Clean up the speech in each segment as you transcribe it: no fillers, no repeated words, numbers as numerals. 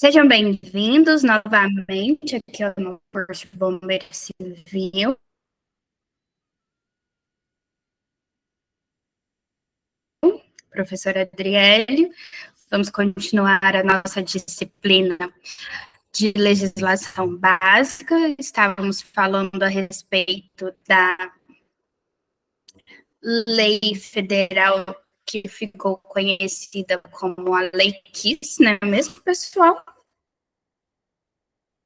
Sejam bem-vindos novamente aqui no curso de Bombeiro Civil. Professora Adriele, vamos continuar a nossa disciplina de legislação básica. Estávamos falando a respeito da lei federal que ficou conhecida como a Lei Kiss, não é mesmo, pessoal?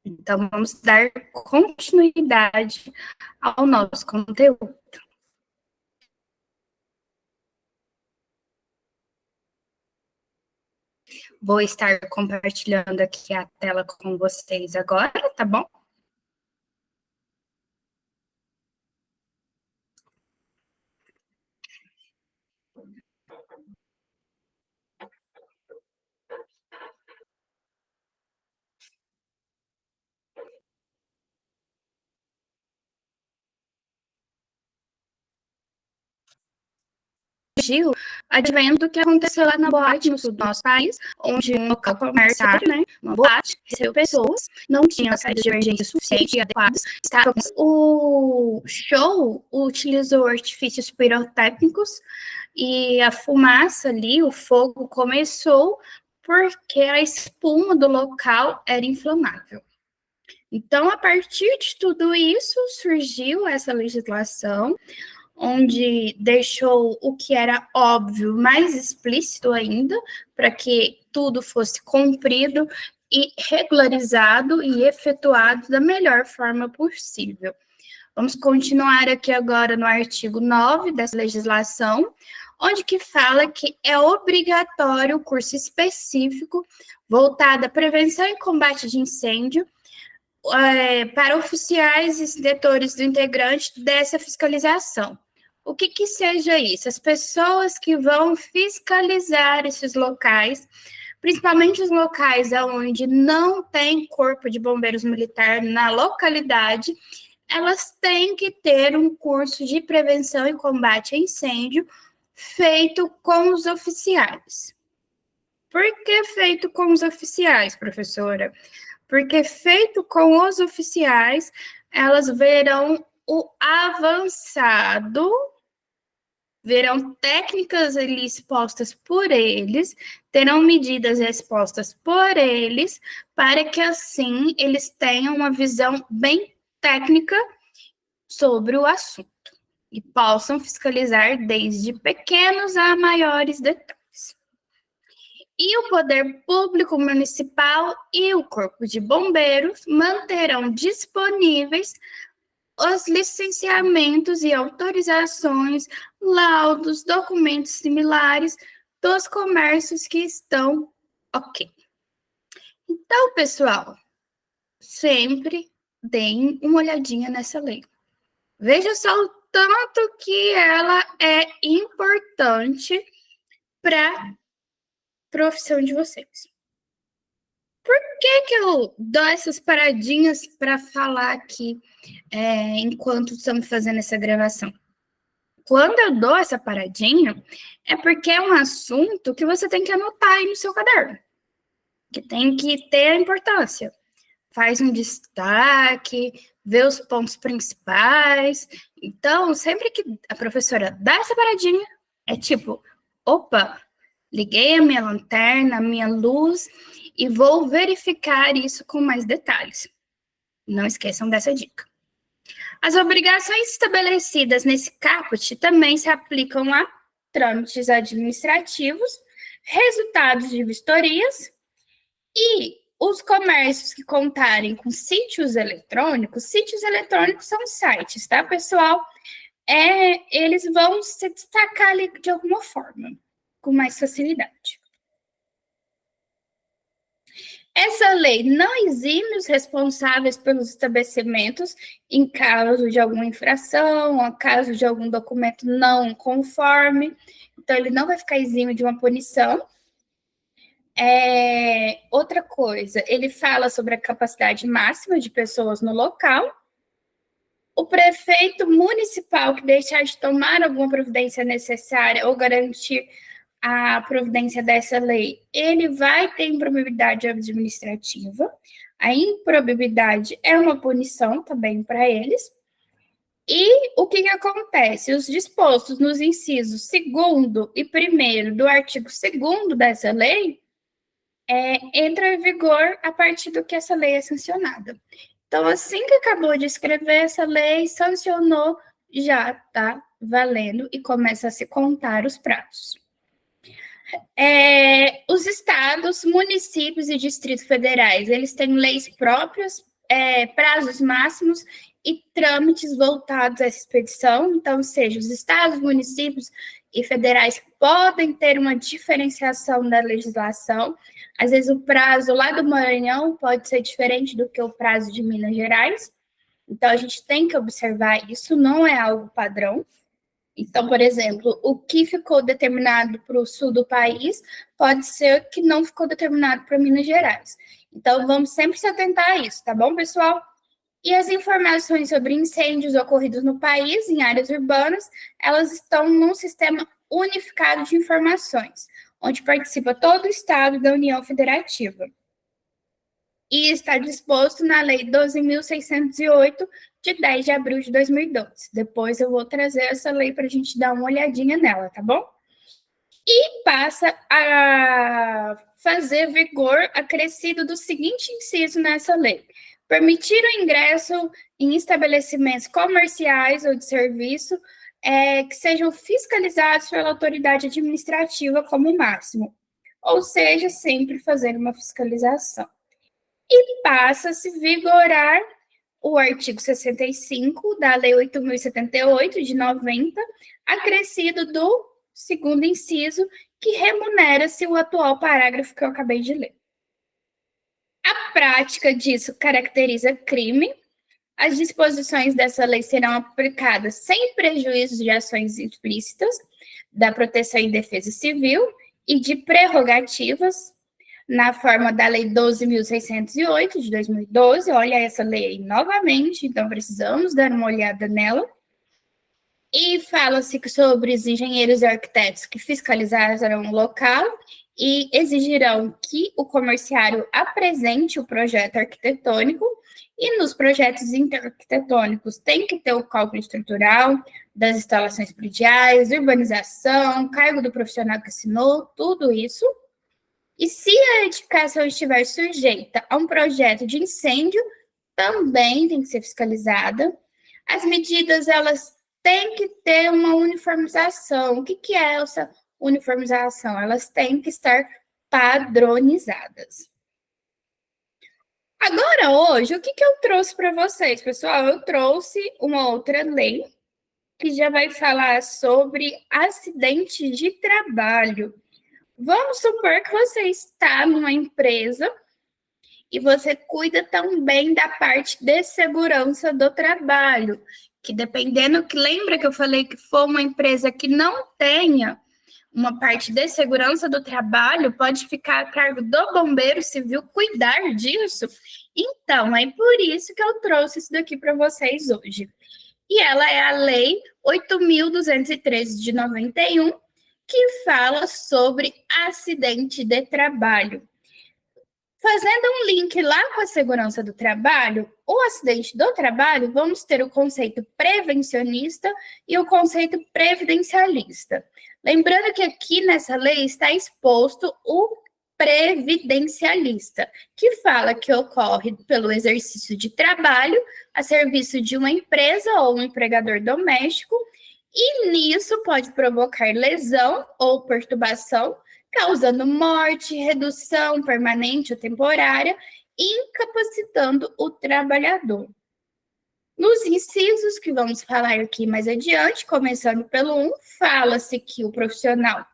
Então, vamos dar continuidade ao nosso conteúdo. Vou estar compartilhando aqui a tela com vocês agora, tá bom? Gil, advento do que aconteceu lá na boate no sul do nosso país, onde um local comerciário, né, uma boate, recebeu pessoas, não tinha saída de emergência suficiente e adequadas, o show utilizou artifícios pirotécnicos e a fumaça ali, o fogo começou porque a espuma do local era inflamável. Então, a partir de tudo isso, surgiu essa legislação, onde deixou o que era óbvio mais explícito ainda, para que tudo fosse cumprido e regularizado e efetuado da melhor forma possível. Vamos continuar aqui agora no artigo 9 dessa legislação, onde que fala que é obrigatório o curso específico voltado à prevenção e combate de incêndio para oficiais e diretores do integrante dessa fiscalização. O que seja isso? As pessoas que vão fiscalizar esses locais, principalmente os locais onde não tem corpo de bombeiros militar na localidade, elas têm que ter um curso de prevenção e combate a incêndio feito com os oficiais. Por que feito com os oficiais, professora? Porque feito com os oficiais, elas verão o avançado, verão técnicas ali expostas por eles, terão medidas expostas por eles, para que assim eles tenham uma visão bem técnica sobre o assunto e possam fiscalizar desde pequenos a maiores detalhes. E o poder público municipal e o corpo de bombeiros manterão disponíveis os licenciamentos e autorizações, laudos, documentos similares dos comércios que estão ok. Então, pessoal, sempre deem uma olhadinha nessa lei. Veja só o tanto que ela é importante para a profissão de vocês. Por que eu dou essas paradinhas para falar aqui enquanto estamos fazendo essa gravação? Quando eu dou essa paradinha, é porque é um assunto que você tem que anotar aí no seu caderno, que tem que ter importância. Faz um destaque, vê os pontos principais. Então, sempre que a professora dá essa paradinha, é tipo, opa, liguei a minha lanterna, a minha luz e vou verificar isso com mais detalhes. Não esqueçam dessa dica. As obrigações estabelecidas nesse caput também se aplicam a trâmites administrativos, resultados de vistorias e os comércios que contarem com sítios eletrônicos são sites, tá, pessoal? Eles vão se destacar ali de alguma forma, com mais facilidade. Essa lei não exime os responsáveis pelos estabelecimentos em caso de alguma infração, em caso de algum documento não conforme. Então, ele não vai ficar exime de uma punição. Outra coisa, ele fala sobre a capacidade máxima de pessoas no local. O prefeito municipal que deixar de tomar alguma providência necessária ou garantir a providência dessa lei, ele vai ter improbidade administrativa. A improbidade é uma punição também para eles. E o que acontece? Os dispostos nos incisos 2º e 1º do artigo 2º dessa lei entra em vigor a partir do que essa lei é sancionada. Então, assim que acabou de escrever essa lei, sancionou, já está valendo e começa a se contar os prazos. Os estados, municípios e distritos federais, eles têm leis próprias, prazos máximos e trâmites voltados a essa expedição. Então, ou seja, os estados, municípios e federais podem ter uma diferenciação da legislação. Às vezes, o prazo lá do Maranhão pode ser diferente do que o prazo de Minas Gerais. Então, a gente tem que observar isso, não é algo padrão. Então, por exemplo, o que ficou determinado para o sul do país pode ser que não ficou determinado para Minas Gerais. Então, vamos sempre se atentar a isso, tá bom, pessoal? E as informações sobre incêndios ocorridos no país, em áreas urbanas, elas estão num sistema unificado de informações, onde participa todo o Estado da União Federativa. E está disposto na Lei 12.608, de 10 de abril de 2012. Depois eu vou trazer essa lei para a gente dar uma olhadinha nela, tá bom? E passa a fazer vigor acrescido do seguinte inciso nessa lei: permitir o ingresso em estabelecimentos comerciais ou de serviço que sejam fiscalizados pela autoridade administrativa como máximo, ou seja, sempre fazer uma fiscalização. E passa a se vigorar o artigo 65 da Lei 8.078, de 90, acrescido do segundo inciso, que remunera-se o atual parágrafo que eu acabei de ler. A prática disso caracteriza crime. As disposições dessa lei serão aplicadas sem prejuízo de ações explícitas da proteção e defesa civil e de prerrogativas na forma da Lei 12.608, de 2012. Olha essa lei aí novamente, então precisamos dar uma olhada nela. E fala-se sobre os engenheiros e arquitetos que fiscalizarão o local e exigirão que o comerciário apresente o projeto arquitetônico, e nos projetos interarquitetônicos tem que ter o cálculo estrutural das instalações prediais, urbanização, cargo do profissional que assinou, tudo isso. E se a edificação estiver sujeita a um projeto de incêndio, também tem que ser fiscalizada. As medidas, elas têm que ter uma uniformização. O que é essa uniformização? Elas têm que estar padronizadas. Agora, hoje, o que eu trouxe para vocês, pessoal? Eu trouxe uma outra lei que já vai falar sobre acidente de trabalho. Vamos supor que você está numa empresa e você cuida também da parte de segurança do trabalho, que dependendo, que lembra que eu falei que for uma empresa que não tenha uma parte de segurança do trabalho, pode ficar a cargo do bombeiro civil cuidar disso. Então, é por isso que eu trouxe isso daqui para vocês hoje. E ela é a Lei 8.213 de 91, que fala sobre acidente de trabalho. Fazendo um link lá com a segurança do trabalho, o acidente do trabalho, vamos ter o conceito prevencionista e o conceito previdencialista. Lembrando que aqui nessa lei está exposto o previdencialista, que fala que ocorre pelo exercício de trabalho a serviço de uma empresa ou um empregador doméstico, e nisso pode provocar lesão ou perturbação, causando morte, redução permanente ou temporária, incapacitando o trabalhador. Nos incisos que vamos falar aqui mais adiante, começando pelo 1, fala-se que o profissional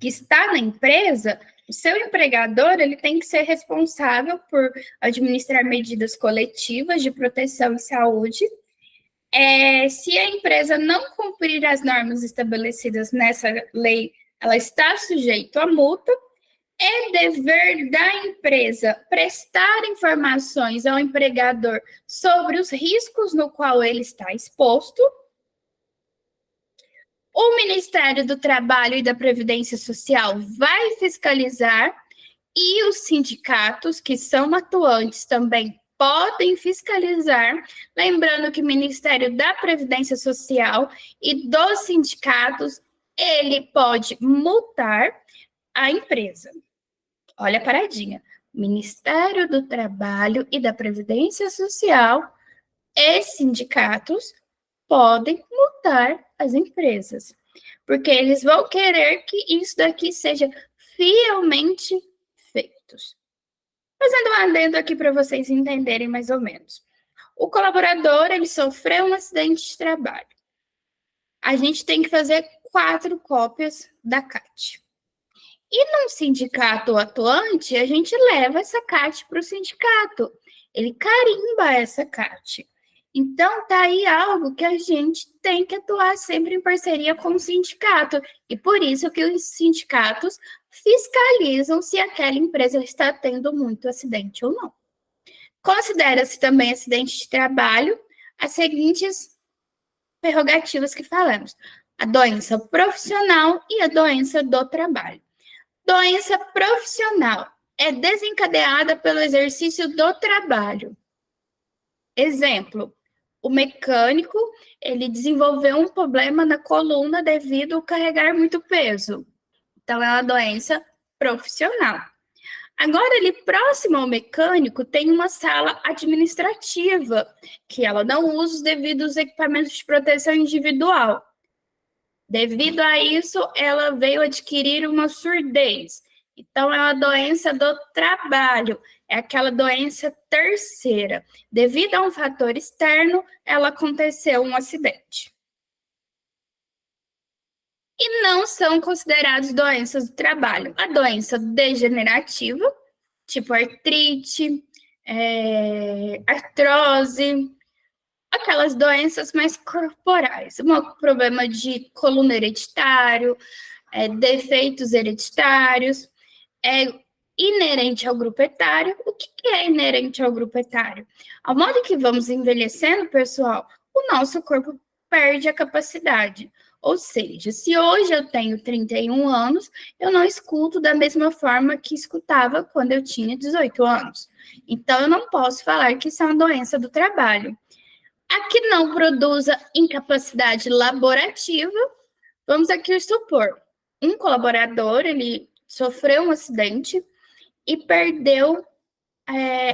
que está na empresa, o seu empregador, ele tem que ser responsável por administrar medidas coletivas de proteção e saúde. Se a empresa não cumprir as normas estabelecidas nessa lei, ela está sujeita a multa. É dever da empresa prestar informações ao empregador sobre os riscos no qual ele está exposto. O Ministério do Trabalho e da Previdência Social vai fiscalizar e os sindicatos que são atuantes também podem fiscalizar, lembrando que o Ministério da Previdência Social e dos sindicatos, ele pode multar a empresa. Olha a paradinha. Ministério do Trabalho e da Previdência Social e sindicatos podem multar as empresas, porque eles vão querer que isso daqui seja fielmente feitos. Fazendo um adendo aqui para vocês entenderem mais ou menos. O colaborador, ele sofreu um acidente de trabalho. A gente tem que fazer 4 cópias da CAT. E num sindicato atuante, a gente leva essa CAT para o sindicato. Ele carimba essa CAT. Então, tá aí algo que a gente tem que atuar sempre em parceria com o sindicato. E por isso que os sindicatos fiscalizam se aquela empresa está tendo muito acidente ou não. Considera-se também acidente de trabalho as seguintes prerrogativas que falamos: a doença profissional e a doença do trabalho. Doença profissional é desencadeada pelo exercício do trabalho. Exemplo, o mecânico, ele desenvolveu um problema na coluna devido ao carregar muito peso. Então, é uma doença profissional. Agora, ali próximo ao mecânico, tem uma sala administrativa, que ela não usa os devidos equipamentos de proteção individual. Devido a isso, ela veio adquirir uma surdez. Então, é uma doença do trabalho, é aquela doença terceira. Devido a um fator externo, ela aconteceu um acidente. E não são consideradas doenças do trabalho. A doença degenerativa, tipo artrite, artrose, aquelas doenças mais corporais, um problema de coluna hereditário, defeitos hereditários, é inerente ao grupo etário. O que é inerente ao grupo etário? Ao modo que vamos envelhecendo, pessoal, o nosso corpo perde a capacidade. Ou seja, se hoje eu tenho 31 anos, eu não escuto da mesma forma que escutava quando eu tinha 18 anos. Então, eu não posso falar que isso é uma doença do trabalho. A que não produza incapacidade laborativa, vamos aqui supor, um colaborador, ele sofreu um acidente e perdeu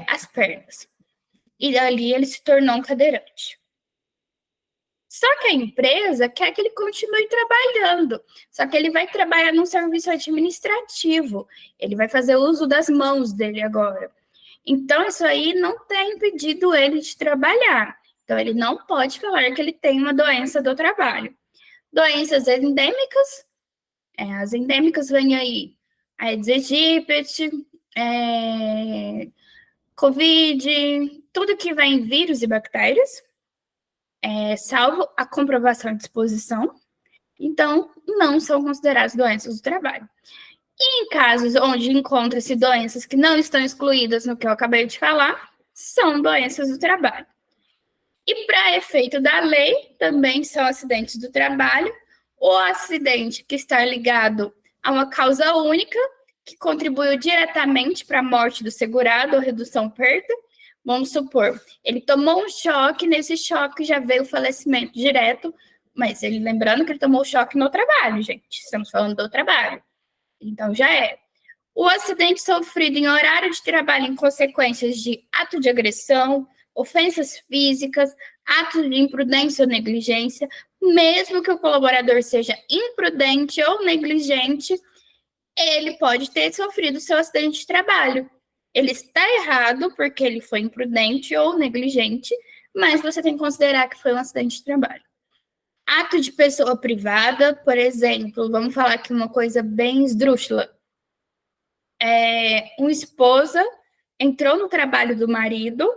as pernas. E ali ele se tornou um cadeirante. Só que a empresa quer que ele continue trabalhando. Só que ele vai trabalhar num serviço administrativo. Ele vai fazer uso das mãos dele agora. Então, isso aí não tem impedido ele de trabalhar. Então, ele não pode falar que ele tem uma doença do trabalho. Doenças endêmicas. As endêmicas vêm aí. Aedes aegypti, Covid, tudo que vem vírus e bactérias. Salvo a comprovação de exposição, então não são consideradas doenças do trabalho. E em casos onde encontra-se doenças que não estão excluídas no que eu acabei de falar, são doenças do trabalho. E para efeito da lei, também são acidentes do trabalho, ou acidente que está ligado a uma causa única, que contribuiu diretamente para a morte do segurado ou redução perda. Vamos supor, ele tomou um choque, nesse choque já veio o falecimento direto, mas ele lembrando que ele tomou choque no trabalho, gente. Estamos falando do trabalho. Então já é. O acidente sofrido em horário de trabalho em consequências de ato de agressão, ofensas físicas, atos de imprudência ou negligência, mesmo que o colaborador seja imprudente ou negligente, ele pode ter sofrido seu acidente de trabalho. Ele está errado porque ele foi imprudente ou negligente, mas você tem que considerar que foi um acidente de trabalho. Ato de pessoa privada, por exemplo, vamos falar aqui uma coisa bem esdrúxula. Uma esposa entrou no trabalho do marido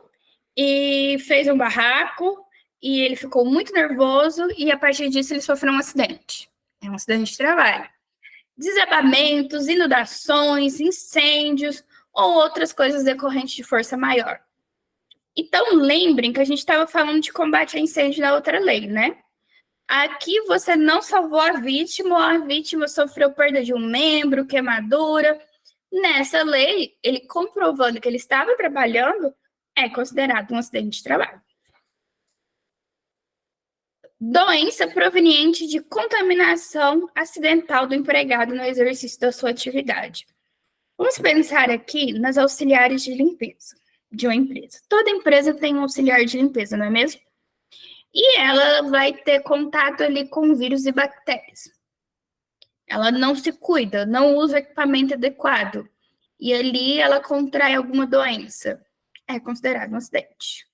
e fez um barraco, e ele ficou muito nervoso, e a partir disso ele sofreu um acidente. É um acidente de trabalho. Desabamentos, inundações, incêndios, ou outras coisas decorrentes de força maior. Então, lembrem que a gente estava falando de combate a incêndio na outra lei, né? Aqui você não salvou a vítima, ou a vítima sofreu perda de um membro, queimadura. Nessa lei, ele comprovando que ele estava trabalhando, é considerado um acidente de trabalho. Doença proveniente de contaminação acidental do empregado no exercício da sua atividade. Vamos pensar aqui nas auxiliares de limpeza de uma empresa. Toda empresa tem um auxiliar de limpeza, não é mesmo? E ela vai ter contato ali com vírus e bactérias. Ela não se cuida, não usa equipamento adequado. E ali ela contrai alguma doença. É considerado um acidente.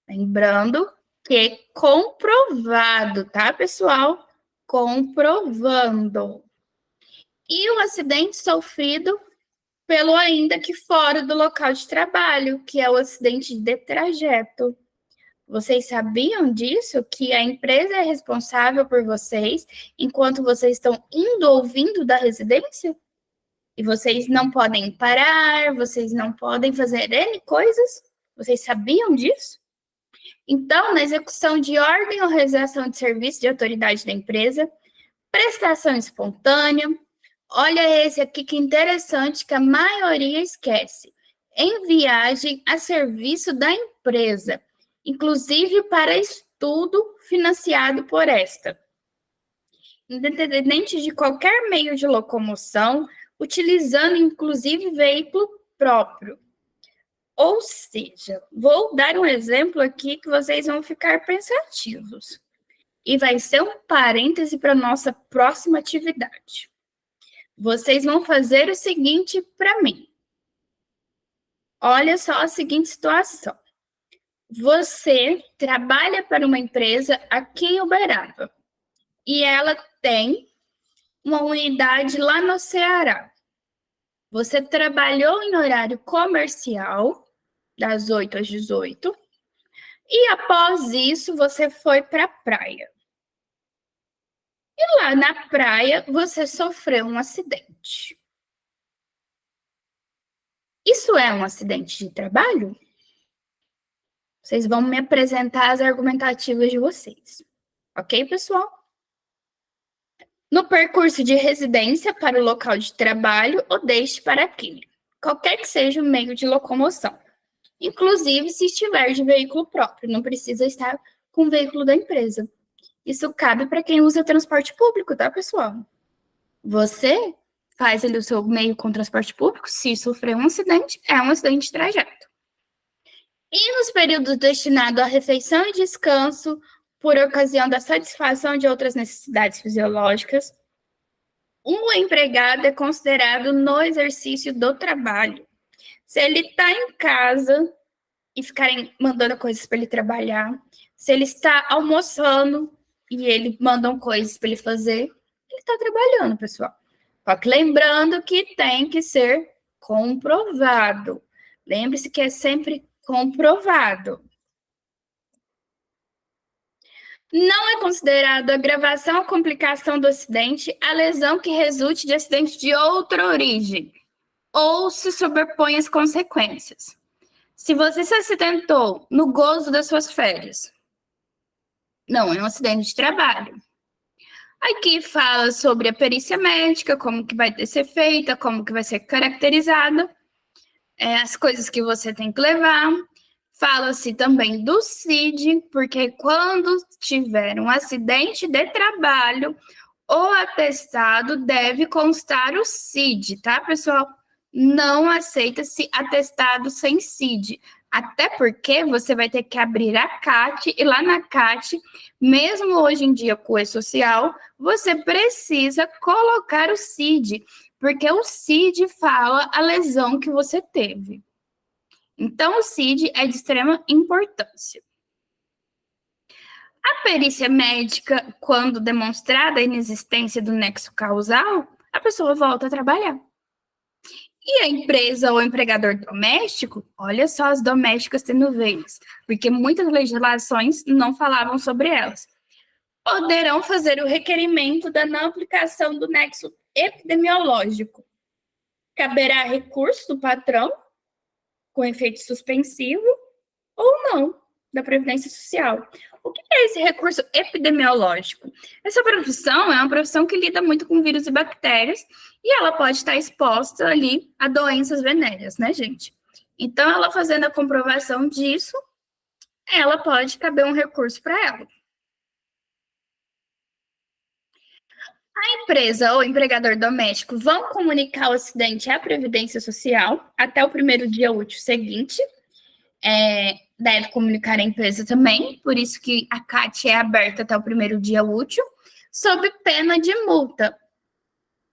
Lembrando que é comprovado, tá, pessoal? Comprovando. E o acidente sofrido pelo ainda que fora do local de trabalho, que é o acidente de trajeto. Vocês sabiam disso? Que a empresa é responsável por vocês enquanto vocês estão indo ou vindo da residência? E vocês não podem parar, vocês não podem fazer N coisas? Vocês sabiam disso? Então, na execução de ordem ou realização de serviço de autoridade da empresa, prestação espontânea, olha esse aqui que interessante que a maioria esquece. Em viagem a serviço da empresa, inclusive para estudo financiado por esta. Independente de qualquer meio de locomoção, utilizando inclusive veículo próprio. Ou seja, vou dar um exemplo aqui que vocês vão ficar pensativos. E vai ser um parêntese para a nossa próxima atividade. Vocês vão fazer o seguinte para mim. Olha só a seguinte situação. Você trabalha para uma empresa aqui em Uberaba e ela tem uma unidade lá no Ceará. Você trabalhou em horário comercial, das 8 às 18, e após isso você foi para a praia. E lá na praia você sofreu um acidente. Isso é um acidente de trabalho? Vocês vão me apresentar as argumentativas de vocês. Ok, pessoal? No percurso de residência para o local de trabalho ou deixe para a clínica, qualquer que seja o meio de locomoção. Inclusive, se estiver de veículo próprio, não precisa estar com o veículo da empresa. Isso cabe para quem usa transporte público, tá, pessoal? Você faz ali o seu meio com transporte público, se sofrer um acidente, é um acidente de trajeto. E nos períodos destinados à refeição e descanso, por ocasião da satisfação de outras necessidades fisiológicas, um empregado é considerado no exercício do trabalho. Se ele está em casa e ficarem mandando coisas para ele trabalhar, se ele está almoçando e ele mandam coisas para ele fazer, ele está trabalhando, pessoal. Só que lembrando que tem que ser comprovado. Lembre-se que é sempre comprovado. Não é considerado a agravação ou complicação do acidente a lesão que resulte de acidente de outra origem ou se sobrepõe às consequências. Se você se acidentou no gozo das suas férias, não é um acidente de trabalho. Aqui fala sobre a perícia médica, como que vai ter ser feita, como que vai ser caracterizada, as coisas que você tem que levar. Fala-se também do CID, porque quando tiver um acidente de trabalho, o atestado deve constar o CID, tá, pessoal? Não aceita-se atestado sem CID. Até porque você vai ter que abrir a CAT, e lá na CAT, mesmo hoje em dia com o E-Social, você precisa colocar o CID, porque o CID fala a lesão que você teve. Então, o CID é de extrema importância. A perícia médica, quando demonstrada a inexistência do nexo causal, a pessoa volta a trabalhar. E a empresa ou empregador doméstico, olha só as domésticas tendo vez, porque muitas legislações não falavam sobre elas, poderão fazer o requerimento da não aplicação do nexo epidemiológico. Caberá recurso do patrão, com efeito suspensivo, ou não. da Previdência Social. O que é esse recurso epidemiológico? Essa profissão é uma profissão que lida muito com vírus e bactérias e ela pode estar exposta ali a doenças venéreas, né, gente? Então, ela fazendo a comprovação disso, ela pode caber um recurso para ela. A empresa ou empregador doméstico vão comunicar o acidente à Previdência Social até o primeiro dia útil seguinte. Deve comunicar à empresa também, por isso que a CAT é aberta até o primeiro dia útil, sob pena de multa.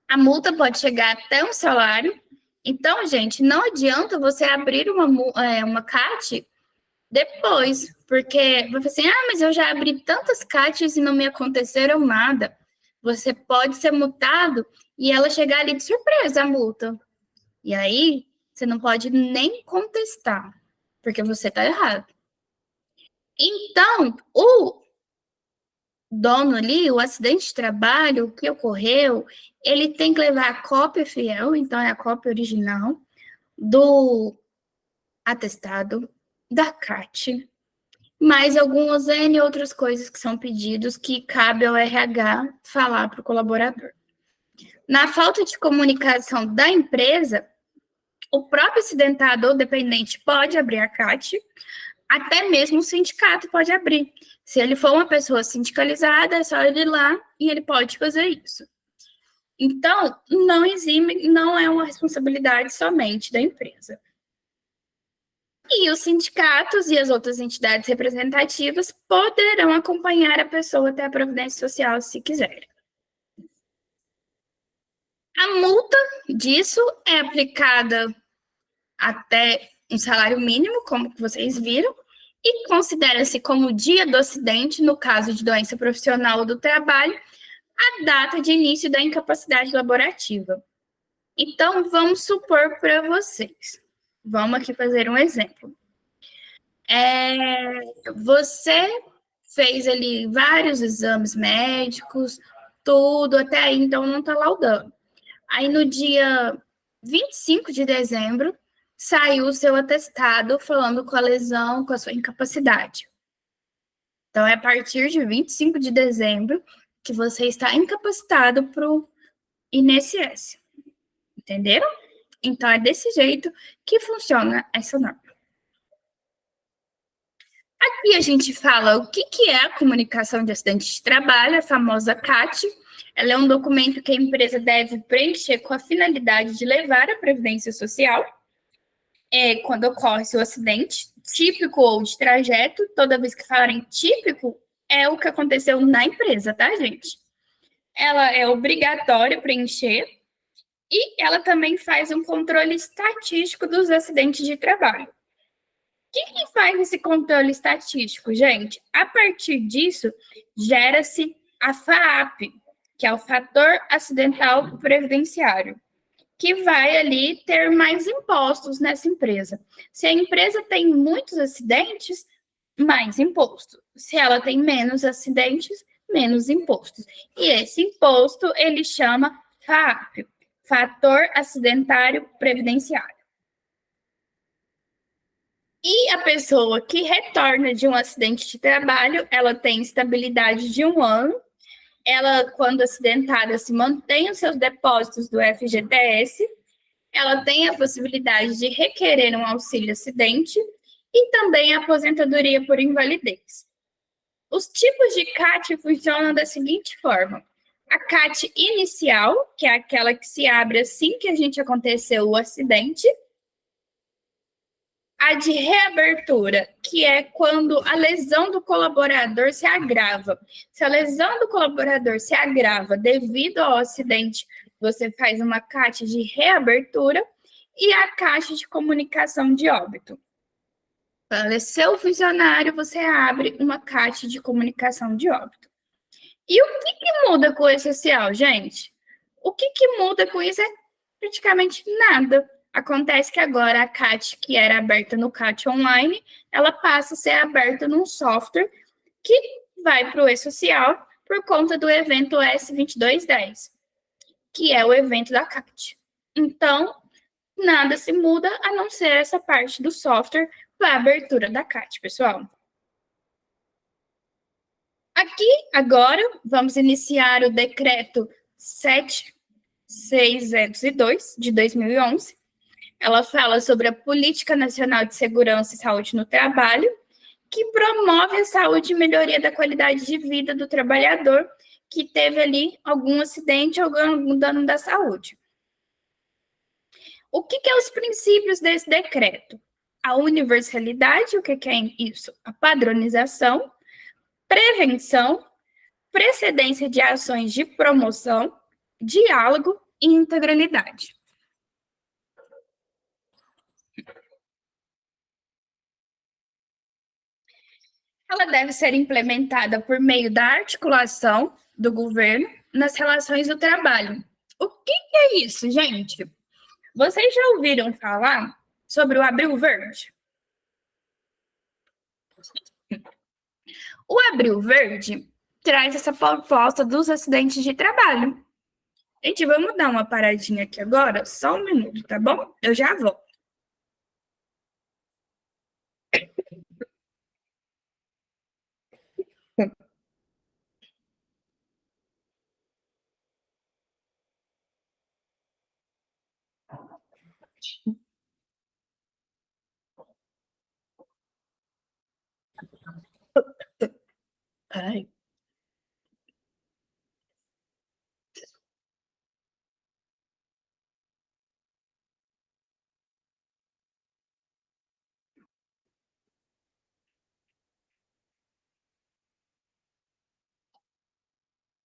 A multa pode chegar até um salário. Então, gente, não adianta você abrir uma CAT depois, porque vai falar assim, mas eu já abri tantas CATs e não me aconteceram nada. Você pode ser multado e ela chegar ali de surpresa, a multa. E aí, você não pode nem contestar, porque você está errado. Então, o dono ali, o acidente de trabalho, o que ocorreu, ele tem que levar a cópia fiel, então é a cópia original, do atestado, da CAT, mais algumas N outras coisas que são pedidos que cabe ao RH falar para o colaborador. Na falta de comunicação da empresa, o próprio acidentado ou dependente pode abrir a CAT, até mesmo o sindicato pode abrir. Se ele for uma pessoa sindicalizada, é só ele ir lá e ele pode fazer isso. Então, não exime, não é uma responsabilidade somente da empresa. E os sindicatos e as outras entidades representativas poderão acompanhar a pessoa até a Previdência Social, se quiserem. A multa disso é aplicada até um salário mínimo, como vocês viram, e considera-se como dia do acidente, no caso de doença profissional ou do trabalho, a data de início da incapacidade laborativa. Então, vamos supor para vocês. Vamos aqui fazer um exemplo. Você fez ali vários exames médicos, tudo, até aí, então não está laudando. Aí no dia 25 de dezembro, saiu o seu atestado falando com a lesão, com a sua incapacidade. Então, é a partir de 25 de dezembro que você está incapacitado para o INSS. Entenderam? Então, é desse jeito que funciona essa norma. Aqui a gente fala o que é a comunicação de acidente de trabalho, a famosa CAT. Ela é um documento que a empresa deve preencher com a finalidade de levar à Previdência Social quando ocorre seu acidente, típico ou de trajeto. Toda vez que falarem típico, é o que aconteceu na empresa, tá, gente? Ela é obrigatória preencher e ela também faz um controle estatístico dos acidentes de trabalho. Que faz esse controle estatístico, gente? A partir disso, gera-se a FAAP, que é o fator acidental previdenciário, que vai ali ter mais impostos nessa empresa. Se a empresa tem muitos acidentes, mais imposto. Se ela tem menos acidentes, menos impostos. E esse imposto, ele chama FAAP, fator acidentário previdenciário. E a pessoa que retorna de um acidente de trabalho, ela tem estabilidade de 1 ano. Ela, quando acidentada, se mantém os seus depósitos do FGTS. Ela tem a possibilidade de requerer um auxílio acidente e também a aposentadoria por invalidez. Os tipos de CAT funcionam da seguinte forma. A CAT inicial, que é aquela que se abre assim que a gente aconteceu o acidente. A de reabertura, que é quando a lesão do colaborador se agrava. Se a lesão do colaborador se agrava devido ao acidente, você faz uma CAT de reabertura e a CAT de comunicação de óbito. Faleceu o funcionário, você abre uma CAT de comunicação de óbito. E o que muda com o essencial, gente? O que muda com isso é praticamente nada. Acontece que agora a CAT, que era aberta no CAT Online, ela passa a ser aberta num software que vai para o e-social por conta do evento S2210, que é o evento da CAT. Então, nada se muda a não ser essa parte do software para a abertura da CAT, pessoal. Aqui, agora, vamos iniciar o decreto 7602 de 2011. Ela fala sobre a Política Nacional de Segurança e Saúde no Trabalho, que promove a saúde e melhoria da qualidade de vida do trabalhador que teve ali algum acidente ou algum dano da saúde. O que é os princípios desse decreto? A universalidade, o que é isso? A padronização, prevenção, precedência de ações de promoção, diálogo e integralidade. Ela deve ser implementada por meio da articulação do governo nas relações do trabalho. O que é isso, gente? Vocês já ouviram falar sobre o Abril Verde? O Abril Verde traz essa proposta dos acidentes de trabalho. Gente, vamos dar uma paradinha aqui agora, só um minuto, tá bom? Eu já volto. Ai.